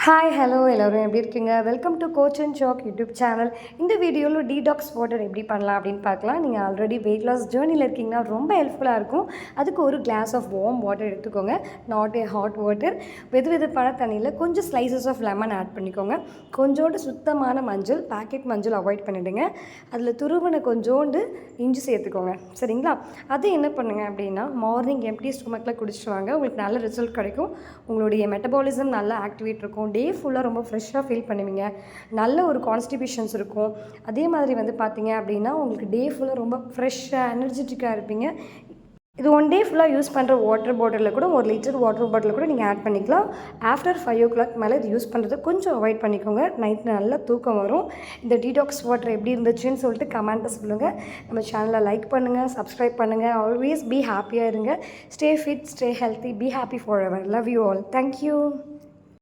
Hi hello எல்லோரும் எப்படி இருக்கீங்க? Welcome to coach and chalk YouTube channel. இந்த வீடியோவில் டீடாக்ஸ் வாட்டர் எப்படி பண்ணலாம் அப்படின்னு பார்க்கலாம். நீங்கள் ஆல்ரெடி வெயிட் லாஸ் ஜேர்னியில் இருக்கீங்கன்னா ரொம்ப ஹெல்ப்ஃபுல்லாக இருக்கும். அதுக்கு ஒரு கிளாஸ் ஆஃப் வார்ம் வாட்டர் எடுத்துக்கோங்க. Not a hot water. வெதுவெதுப்பான தண்ணியில் கொஞ்சம் ஸ்லைசஸ் ஆஃப் லெமன் ஆட் பண்ணிக்கோங்க. கொஞ்சோண்டு சுத்தமான மஞ்சள், பேக்கெட் மஞ்சள் அவாய்ட் பண்ணிவிடுங்க. அதில் துருவனை கொஞ்சோண்டு இஞ்சி சேர்த்துக்கோங்க. சரிங்களா? அது என்ன பண்ணுங்க அப்படின்னா மார்னிங் எம்டி ஸ்டொமக்கில் குடிச்சிட்டு வாங்க. உங்களுக்கு நல்ல ரிசல்ட் கிடைக்கும். உங்களுடைய மெட்டபாலிசம் நல்லா ஆக்டிவேட் இருக்கும். டே ஃபுல்லாக ரொம்ப ஃப்ரெஷ்ஷாக ஃபீல் பண்ணுவீங்க. நல்ல ஒரு கான்ஸ்டிபேஷன்ஸ் இருக்கும். அதே மாதிரி பார்த்தீங்க அப்படின்னா உங்களுக்கு டே ஃபுல்லாக ரொம்ப ஃப்ரெஷ்ஷாக எனர்ஜெட்டிக்காக இருப்பீங்க. இது ஒன் டே ஃபுல்லாக யூஸ் பண்ணுற வாட்டர் பாட்டிலில் கூட 1 லிட்டர் வாட்டர் பாட்டிலில் கூட நீங்கள் ஆட் பண்ணிக்கலாம். ஆஃப்டர் 5 o'clock மேலே இது யூஸ் பண்ணுறது கொஞ்சம் அவாய்ட் பண்ணிக்கோங்க. நைட் நல்லா தூக்கம் வரும். இந்த டீடாக்ஸ் வாட்டர் எப்படி இருந்துச்சுன்னு சொல்லிட்டு கமெண்ட்டை சொல்லுங்கள். நம்ம சேனலை லைக் பண்ணுங்கள், சப்ஸ்கிரைப் பண்ணுங்கள். ஆல்வேஸ் பி ஹாப்பியாக இருங்க. Stay fit, stay healthy, be happy for ever. Love you all. Thank you.